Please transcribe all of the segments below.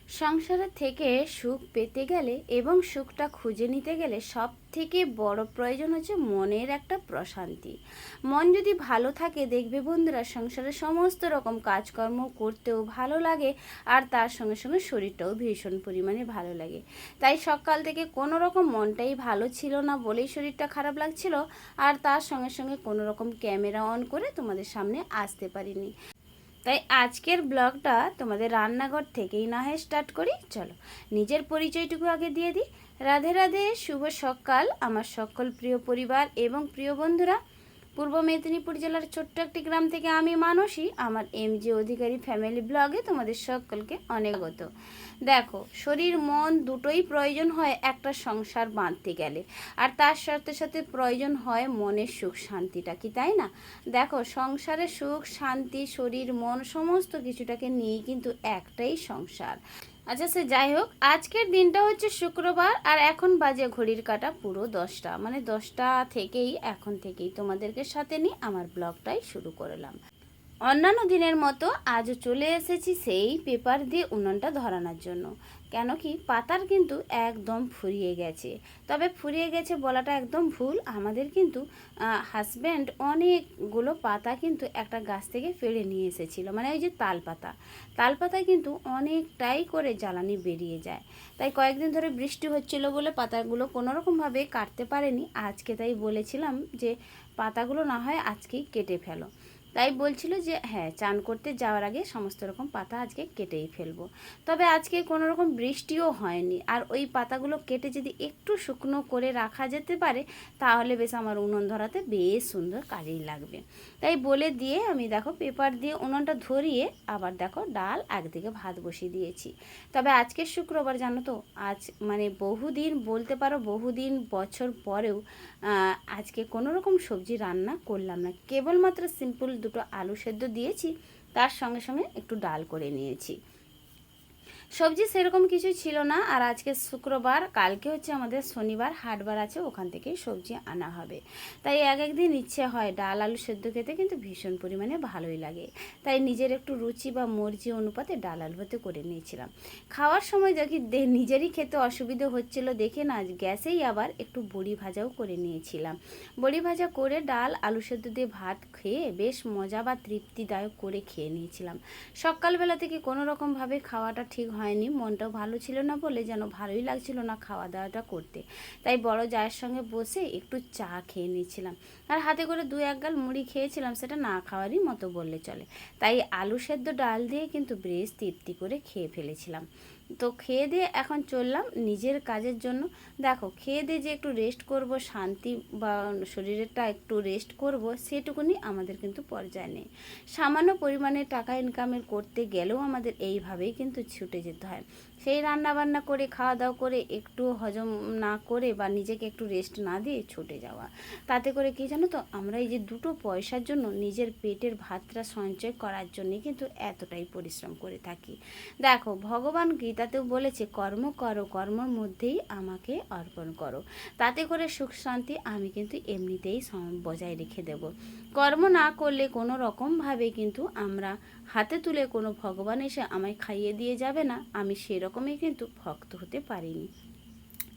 সংসারের থেকে সুখ পেতে গেলে এবং সুখটা খুঁজে নিতে গেলে সব থেকে বড় প্রয়োজন হচ্ছে মনের একটা প্রশান্তি। মন যদি ভালো থাকে দেখবে বন্ধুরা সংসারের সমস্ত রকম কাজকর্ম করতেও ভালো লাগে, আর তার সঙ্গে সঙ্গে শরীরটাও ভীষণ পরিমাণে ভালো লাগে। তাই সকাল থেকে কোনো রকম মনটাই ভালো ছিল না বলেই শরীরটা খারাপ লাগছিল, আর তার সঙ্গে সঙ্গে কোনো রকম ক্যামেরা অন করে তোমাদের সামনে আসতে পারিনি। তাই আজকের ব্লগটা তোমাদের রান্নাঘর থেকেই না হয় স্টার্ট করি। চলো নিজের পরিচয়টুকু আগে দিয়ে দিই। রাধে রাধে, শুভ সকাল আমার সকল প্রিয় পরিবার এবং প্রিয় বন্ধুরা। পূর্ব মেদিনীপুর জেলার ছোট্ট একটি গ্রাম থেকে আমি মানসী, আমার এমজি অধিকারী ফ্যামিলি ব্লগে তোমাদের সকলকে অনেকগত। দেখো, শরীর মন দুটোই প্রয়োজন হয় একটা সংসার বাঁধতে গেলে, আর তার সাথে সাথে প্রয়োজন হয় মনের সুখ শান্তিটা, কি তাই না? দেখো, সংসারের সুখ শান্তি শরীর মন সমস্ত কিছুটাকে নিয়েই কিন্তু একটাই সংসার। আচ্ছা, সে যাই হোক, আজকের দিনটা হচ্ছে শুক্রবার, আর এখন বাজে ঘড়ির কাঁটা পুরো 10টা, মানে 10টা থেকেই এখন থেকেই তোমাদেরকে সাথে নিয়ে আমার ব্লগটাই শুরু করলাম। অন্যান্য দিনের মতো আজও চলে এসেছি সেই পেপার দিয়ে উনুনটা ধরানোর জন্য। কেন কি পাতার কিন্তু একদম ফুরিয়ে গেছে। তবে ফুরিয়ে গেছে বলাটা একদম ভুল, আমাদের কিন্তু হাজব্যান্ড অনেকগুলো পাতা কিন্তু একটা গাছ থেকে পেড়ে নিয়ে এসেছিলো, মানে ওই যে তালপাতা কিন্তু অনেকটাই করে জ্বালানি বেরিয়ে যায়। তাই কয়েকদিন ধরে বৃষ্টি হচ্ছিল বলে পাতাগুলো কোনোরকমভাবে কাটতে পারেনি। আজকে তাই বলেছিলাম যে পাতাগুলো না হয় আজকেই কেটে ফেলো। তাই বলছিল যে হ্যাঁ, চান করতে যাওয়ার আগে সমস্ত রকম পাতা আজকে কেটেই ফেলবো। তবে আজকে কোনো রকম বৃষ্টিও হয়নি, আর ওই পাতাগুলো কেটে যদি একটু শুকনো করে রাখা যেতে পারে তাহলে বেশ আমার উনুন ধরাতে বেশ সুন্দর কাজেই লাগবে। তাই বলে দিয়ে আমি দেখো পেপার দিয়ে উনুনটা ধরিয়ে আবার দেখো ডাল একদিকে ভাত বসিয়ে দিয়েছি। তবে আজকে শুক্রবার জানো তো, আজ মানে বহুদিন বলতে পারো বহুদিন বছর পরেও আজকে কোনো রকম সবজি রান্না করলাম না, কেবলমাত্র সিম্পল দুটো আলু সেদ্ধ দিয়েছি, তার সঙ্গে সঙ্গে একটু ডাল করে নিয়েছি। সবজি সেরকম কিছু ছিল না। আর আজকে শুক্রবার, কালকে হচ্ছে আমাদের শনিবার, হাটবার আছে, ওখান থেকেই সবজি আনা হবে। তাই এক একদিন ইচ্ছে হয় ডাল আলু সেদ্ধ খেতে, কিন্তু ভীষণ পরিমাণে ভালোই লাগে। তাই নিজের একটু রুচি বা মর্জি অনুপাতে ডাল আলু ভাতে করে নিয়েছিলাম। খাওয়ার সময় দেখি নিজেরই খেতে অসুবিধে হচ্ছিল দেখে না গ্যাসেই আবার একটু বড়ি ভাজাও করে নিয়েছিলাম। বড়ি ভাজা করে ডাল আলু সেদ্ধ দিয়ে ভাত খেয়ে বেশ মজা বা তৃপ্তিদায়ক করে খেয়ে নিয়েছিলাম। সকালবেলা থেকে কোনো রকমভাবে খাওয়াটা ঠিক হয়নি, মনটাও ভালো ছিল না বলে যেন ভালোই লাগছিল না খাওয়া দাওয়াটা করতে। তাই বড় জায়ের সঙ্গে বসে একটু চা খেয়ে নিয়েছিলাম, আর হাতে করে দু এক গাল মুড়ি খেয়েছিলাম, সেটা না খাওয়ারই মতো বললে চলে। তাই আলু সেদ্ধ ডাল দিয়ে কিন্তু বেশ তৃপ্তি করে খেয়ে ফেলেছিলাম। তো খেয়ে দিয়ে এখন চললাম নিজের কাজের জন্য। দেখো, খেয়ে দিয়ে যে একটু রেস্ট করব, শান্তি বা শরীরেরটা একটু রেস্ট করব, সেটুকুনি আমাদের কিন্তু পর্যায়ে নেই। সামান্য পরিমাণে টাকা ইনকামের করতে গেলেও আমাদের এইভাবেই কিন্তু ছুটে যেতে হয়। সেই রান্না বান্না করে খাওয়া দাওয়া করে একটু হজম না করে বা নিজেকে একটু রেস্ট না দিয়ে ছুটে যাওয়া, তাতে করে কি জানো তো, আমরা এই যে দুটো পয়সার জন্য নিজের পেটের ভাতটা সঞ্চয় করার জন্যে কিন্তু এতটাই পরিশ্রম করে থাকি। দেখো, ভগবান গীতাতেও বলেছে কর্ম করো, কর্মর মধ্যেই আমাকে অর্পণ করো, তাতে করে সুখ শান্তি আমি কিন্তু এমনিতেই বজায় রেখে দেব। কর্ম না করলে কোনো রকমভাবে কিন্তু আমরা হাতে তুলে কোনো ভগবান এসে আমায় খাইয়ে দিয়ে যাবে না, আমি সেরকমই কিন্তু ভক্ত হতে পারিনি।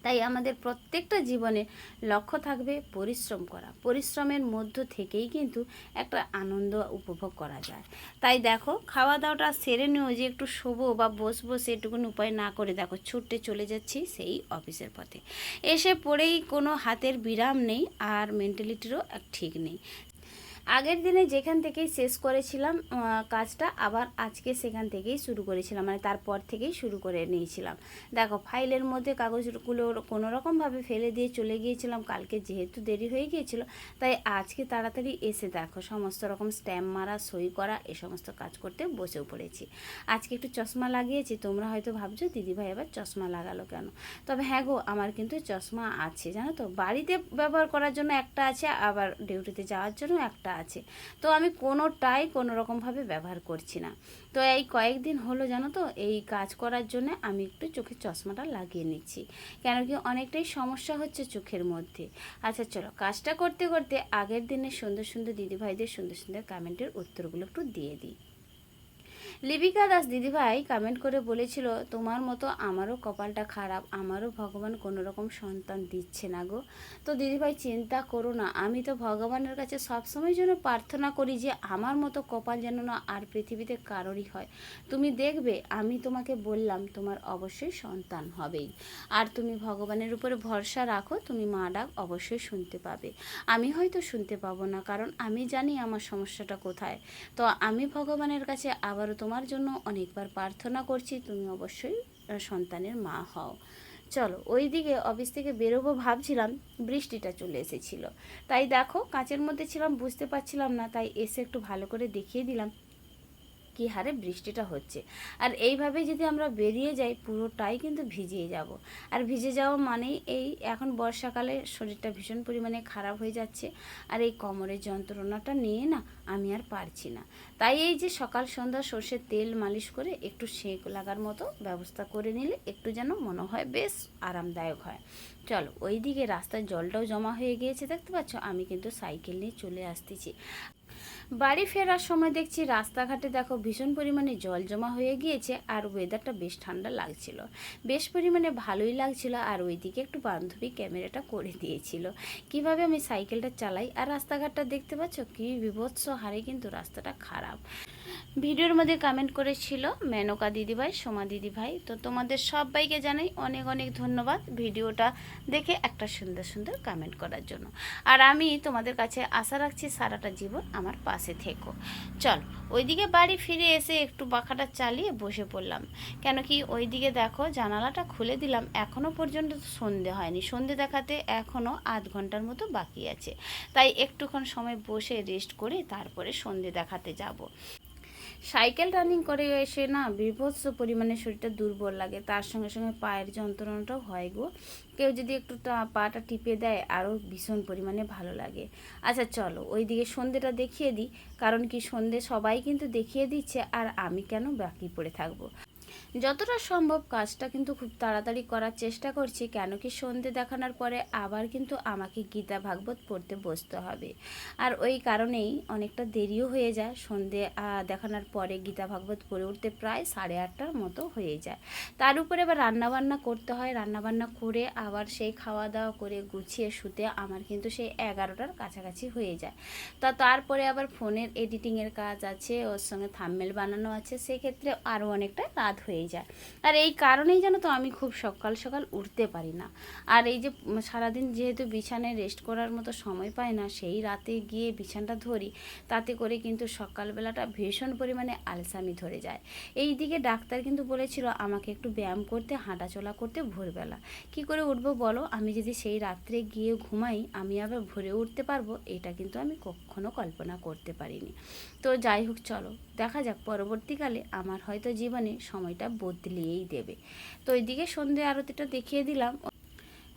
তাই আমাদের প্রত্যেকটা জীবনে লক্ষ্য থাকবে পরিশ্রম করা, পরিশ্রমের মধ্য থেকেই কিন্তু একটা আনন্দ উপভোগ করা যায়। তাই দেখো, খাওয়া দাওয়াটা সেরে নিয়েও যে একটু শোবো বা বসবো সেটুকুন উপায় না করে দেখো ছুটতে চলে যাচ্ছি সেই অফিসের পথে। এসে পড়েই কোনো হাতের বিরাম নেই, আর মেন্টালিটিরও ঠিক নেই। আগের দিনে যেখান থেকেই শেষ করেছিলাম কাজটা, আবার আজকে সেখান থেকেই শুরু করেছিলাম, মানে তারপর থেকেই শুরু করে নিয়েছিলাম। দেখো, ফাইলের মধ্যে কাগজগুলো কোনো রকমভাবে ফেলে দিয়ে চলে গিয়েছিলাম, কালকে যেহেতু দেরি হয়ে গিয়েছিল তাই আজকে তাড়াতাড়ি এসে দেখো সমস্ত রকম স্ট্যাম্প মারা, সই করা, এ সমস্ত কাজ করতে বসেও পড়েছি। আজকে একটু চশমা লাগিয়েছি, তোমরা হয়তো ভাবছো দিদিভাই আবার চশমা লাগালো কেন। তবে হ্যাঁ গো, আমার কিন্তু চশমা আছে জানো তো, বাড়িতে ব্যবহার করার জন্য একটা আছে, আবার ডিউটিতে যাওয়ার জন্য একটা আছে। তো আমি কোনোটাই কোনো রকমভাবে ব্যবহার করছি না। তো এই কয়েকদিন হলো জানো তো, এই কাজ করার জন্য আমি একটু চোখের চশমাটা লাগিয়ে নিচ্ছি, কেন কি অনেকটাই সমস্যা হচ্ছে চোখের মধ্যে। আচ্ছা চলো, কাজটা করতে করতে আগের দিনে সুন্দর সুন্দর দিদিভাইদের সুন্দর সুন্দর কমেন্টের উত্তরগুলো একটু দিয়ে দিই। লিপিকা দাস দিদিভাই কমেন্ট করে বলেছিল, তোমার মতো আমারও কপালটা খারাপ, আমারও ভগবান কোনো রকম সন্তান দিচ্ছে না গো। তো দিদিভাই চিন্তা করো না, আমি তো ভগবানের কাছে সবসময় যেন প্রার্থনা করি যে আমার মতো কপাল যেন না আর পৃথিবীতে কারোরই হয়। তুমি দেখবে আমি তোমাকে বললাম তোমার অবশ্যই সন্তান হবেই। আর তুমি ভগবানের উপরে ভরসা রাখো, তুমি মা ডাক অবশ্যই শুনতে পাবে। আমি হয়তো শুনতে পাবো না, কারণ আমি জানি আমার সমস্যাটা কোথায়। তো আমি ভগবানের কাছে আবারও তোমার জন্য অনেকবার প্রার্থনা করছি, তুমি অবশ্যই সন্তানের মা হও। চলো, ওইদিকে অফিস থেকে বেরোবো ভাবছিলাম, বৃষ্টিটা চলে এসেছিল। তাই দেখো কাঁচের মধ্যে ছিলাম, বুঝতে পারছিলাম না, তাই এসে একটু ভালো করে দেখিয়ে দিলাম কি হারে বৃষ্টিটা হচ্ছে। আর এইভাবে যদি আমরা বেরিয়ে যাই পুরোটাই কিন্তু ভিজিয়ে যাব। আর ভিজে যাওয়া মানেই এই এখন বর্ষাকালে শরীরটা ভীষণ পরিমাণে খারাপ হয়ে যাচ্ছে। আর এই কোমরের যন্ত্রণাটা নিয়ে না আমি আর পারছি না। তাই এই যে সকাল সন্ধ্যা সর্ষের তেল মালিশ করে একটু সেঁক লাগার মতো ব্যবস্থা করে নিলে একটু যেন মনে হয় বেশ আরামদায়ক হয়। চলো, ওইদিকে রাস্তায় জলটাও জমা হয়ে গিয়েছে, দেখতে পাচ্ছ। আমি কিন্তু সাইকেল নিয়ে চলে আসতেছি। বাড়ি ফেরার সময় দেখছি রাস্তাঘাটে দেখো ভীষণ পরিমাণে জল জমা হয়ে গিয়েছে, আর ওয়েদারটা বেশ ঠান্ডা লাগছিল, বেশ পরিমাণে ভালোই লাগছিল। আর ওইদিকে একটু বান্ধবী ক্যামেরাটা করে দিয়েছিল কিভাবে আমি সাইকেলটা চালাই। আর রাস্তাঘাটটা দেখতে পাচ্ছ কি বিভৎস হারে কিন্তু রাস্তাটা খারাপ। ভিডিওর মধ্যে কমেন্ট করেছিল মেনকা দিদিভাই, সোমা দিদিভাই, তো তোমাদের সবাইকে জানাই অনেক অনেক ধন্যবাদ ভিডিওটা দেখে একটা সুন্দর সুন্দর কমেন্ট করার জন্য। আর আমি তোমাদের কাছে আশা রাখছি সারাটা জীবন আমার পাশে থেকো। চল, ওইদিকে বাড়ি ফিরে এসে একটু পাখাটা চালিয়ে বসে পড়লাম। কেন কি ওইদিকে দেখো জানালাটা খুলে দিলাম, এখনও পর্যন্ত সন্ধে হয়নি, সন্ধে দেখাতে এখনও আধ ঘন্টার মতো বাকি আছে। তাই একটুক্ষণ সময় বসে রেস্ট করে তারপরে সন্ধে দেখাতে যাব। সাইকেল রানিং করে এসে না বীভৎস পরিমাণে শরীরটা দুর্বল লাগে, তার সঙ্গে সঙ্গে পায়ের যন্ত্রণাটাও হয় গো। কেউ যদি একটু পাটা টিপে দেয় আরও ভীষণ পরিমাণে ভালো লাগে। আচ্ছা চলো, ওইদিকে সন্ধেটা দেখিয়ে দিই, কারণ কি সন্ধে সবাই কিন্তু দেখিয়ে দিচ্ছে, আর আমি কেন বাকি পড়ে থাকবো। যতটা সম্ভব কাজটা কিন্তু খুব তাড়াতাড়ি করার চেষ্টা করছি, কেন কি সন্ধে দেখানোর পরে আবার কিন্তু আমাকে গীতা ভাগবত পড়তে বসতে হবে। আর ওই কারণেই অনেকটা দেরিও হয়ে যায়, সন্ধে দেখানোর পরে গীতা ভাগবত পড়ে উঠতে প্রায় 8:30টার মতো হয়ে যায়। তার উপরে আবার রান্নাবান্না করতে হয়, রান্নাবান্না করে আবার সেই খাওয়া দাওয়া করে গুছিয়ে শুতে আমার কিন্তু সেই 11টার কাছাকাছি হয়ে যায়। তারপরে আবার ফোনের এডিটিংয়ের কাজ আছে, ওর সঙ্গে থাম্বনেল বানানো আছে, সেক্ষেত্রে আরও অনেকটা রাত হয়ে যায়। আর এই কারণেই জানো তো আমি খুব সকাল সকাল উঠতে পারি না। আর এই যে সারাদিন যেহেতু বিছানায় রেস্ট করার মতো সময় পাই না, সেই রাতে গিয়ে বিছানাটা ধরি, তাতে করে কিন্তু সকালবেলাটা ভীষণ পরিমাণে আলসামি ধরে যায়। এই দিকে ডাক্তার কিন্তু বলেছিল আমাকে একটু ব্যায়াম করতে, হাঁটাচলা করতে ভোরবেলা। কি করে উঠবো বলো, আমি যদি সেই রাত্রে গিয়ে ঘুমাই আমি আবার ভোরে উঠতে পারবো, এটা কিন্তু আমি কখনো কল্পনা করতে পারিনি। তো যাই হোক, চলো দেখা যাক পরবর্তীকালে আমার হয়তো জীবনে সময়টা বদলিয়েই দেবে। তো এইদিকে সন্ধে আরতিটা দেখিয়ে দিলাম।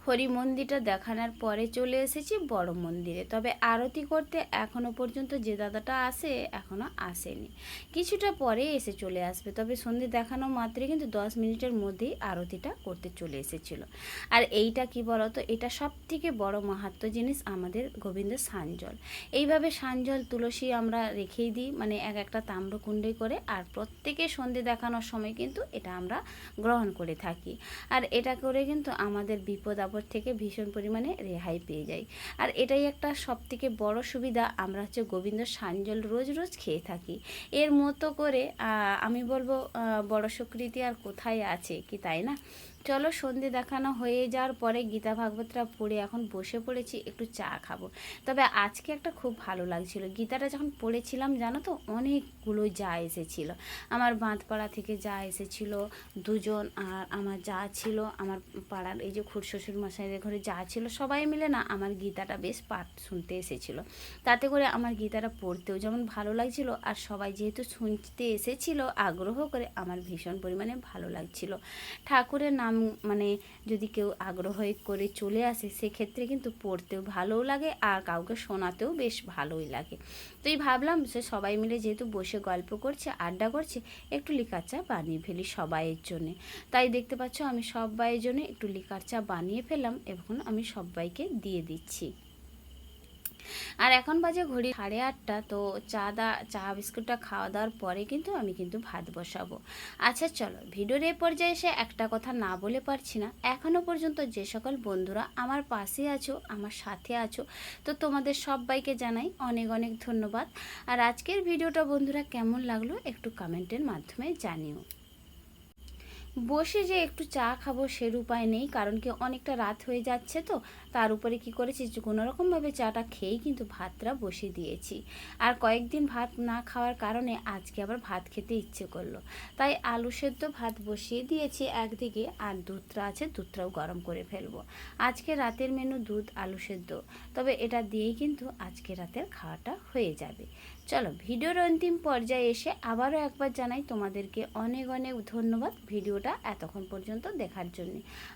হরি মন্দিরটা দেখানোর পরে চলে এসেছি বড় মন্দিরে। তবে আরতি করতে এখনও পর্যন্ত যে দাদাটা আসে এখনও আসেনি, কিছুটা পরে এসে চলে আসবে। তবে সন্ধে দেখানো মাত্রই কিন্তু 10 মিনিটের মধ্যেই আরতিটা করতে চলে এসেছিল। আর এইটা কি বলতো, এটা সব থেকে বড় মাহাত্ম্য জিনিস আমাদের গোবিন্দ সানজল। এইভাবে সানজল তুলসী আমরা রেখেই দিই, মানে এক একটা তাম্রকুণ্ডে করে, আর প্রত্যেকে সন্ধে দেখানোর সময় কিন্তু এটা আমরা গ্রহণ করে থাকি। আর এটা করে কিন্তু আমাদের বিপদ আপদ থেকে ভীষণ পরিমাণে রেহাই পেয়ে যাই। আর এটাই একটা সবথেকে বড় সুবিধা, আমরা হচ্ছে গোবিন্দ সানজল রোজ রোজ খেয়ে থাকি। এর মতো করে আমি বলবো বড় স্বীকৃতি আর কোথায় আছে কি, তাই না? চলো, সন্ধে দেখানো হয়ে যাওয়ার পরে গীতা ভাগবতটা পড়ে এখন বসে পড়েছি, একটু চা খাবো। তবে আজকে একটা খুব ভালো লাগছিল, গীতাটা যখন পড়েছিলাম জানো তো অনেকগুলো যা এসেছিল, আমার বাঁধপাড়া থেকে যা এসেছিল দুজন, আর আমার যা ছিল আমার পাড়ার এই যে খুড়শ্বশুর মশাইদের ঘরে যা ছিল, সবাই মিলে না আমার গীতাটা বেশ পাঠ শুনতে এসেছিল। তাতে করে আমার গীতাটা পড়তেও যেমন ভালো লাগছিল, আর সবাই যেহেতু শুনতে এসেছিল আগ্রহ করে, আমার ভীষণ পরিমাণে ভালো লাগছিল। ঠাকুরের নাম মানে যদি কেউ আগ্রহ করে চলে আসে সেক্ষেত্রে কিন্তু পড়তেও ভালোও লাগে, আর কাউকে শোনাতেও বেশ ভালোই লাগে। তো এই ভাবলাম সে সবাই মিলে যেহেতু বসে গল্প করছে, আড্ডা করছে, একটু লিকার চা বানিয়ে ফেলি সবাইয়ের জন্যে। তাই দেখতে পাচ্ছ আমি সবাইয়ের জন্য একটু লিকার চা বানিয়ে ফেললাম, এখন আমি সবাইকে দিয়ে দিচ্ছি। আর এখন বাজে ঘড়ি 8:30। তো চা বিস্কুটটা খাওয়া দাওয়ার পরে কিন্তু আমি ভাত বসাবো। আচ্ছা চলো, ভিডিওর এই পর্যায়ে এসে একটা কথা না বলে পারছি না। এখনও পর্যন্ত যে সকল বন্ধুরা আমার পাশে আছো, আমার সাথে আছো, তো তোমাদের সবাইকে জানাই অনেক অনেক ধন্যবাদ। আর আজকের ভিডিওটা বন্ধুরা কেমন লাগলো একটু কমেন্টের মাধ্যমে জানিও। বসে যে একটু চা খাবো সের উপায় নেই, কারণ কি অনেকটা রাত হয়ে যাচ্ছে। তো তার উপরে কি করেছি, যে কোনোরকমভাবে চাটা খেয়েই কিন্তু ভাতটা বসিয়ে দিয়েছি। আর কয়েকদিন ভাত না খাওয়ার কারণে আজকে আবার ভাত খেতে ইচ্ছে করলো, তাই আলু সেদ্ধ ভাত বসিয়ে দিয়েছি একদিকে। আর দুধটা আছে, দুধটাও গরম করে ফেলবো। আজকে রাতের মেনু দুধ আলু সেদ্ধ, তবে এটা দিয়েই কিন্তু আজকে রাতের খাওয়াটা হয়ে যাবে। চলো, ভিডিওর অন্তিম পর্যায়ে এসে আবারও একবার জানাই তোমাদেরকে অনেক অনেক ধন্যবাদ ভিডিওটা এতক্ষণ পর্যন্ত দেখার জন্য।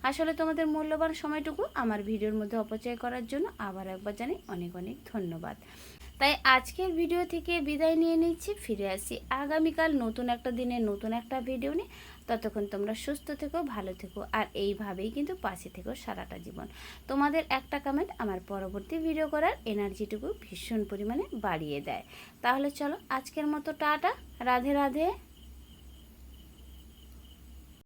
আসলে তোমাদের মূল্যবান সময়টুকু আমার ভিডিওর মধ্যে অপচয় করার জন্য আবার একবার জানাই অনেক অনেক ধন্যবাদ। তাই আজকের ভিডিও থেকে বিদায় নিয়ে নিচ্ছি, ফিরে আসি আগামীকাল নতুন একটা দিনে নতুন একটা ভিডিও নিয়ে। ততক্ষণ তোমরা সুস্থ থেকো, ভালো থেকো, আর এইভাবেই কিন্তু পাশে থেকো সারাটা জীবন। তোমাদের একটা কমেন্ট আমার পরবর্তী ভিডিও করার এনার্জিটুকু ভীষণ পরিমাণে বাড়িয়ে দেয়। তাহলে চলো, আজকের মতো টাটা, রাধে রাধে।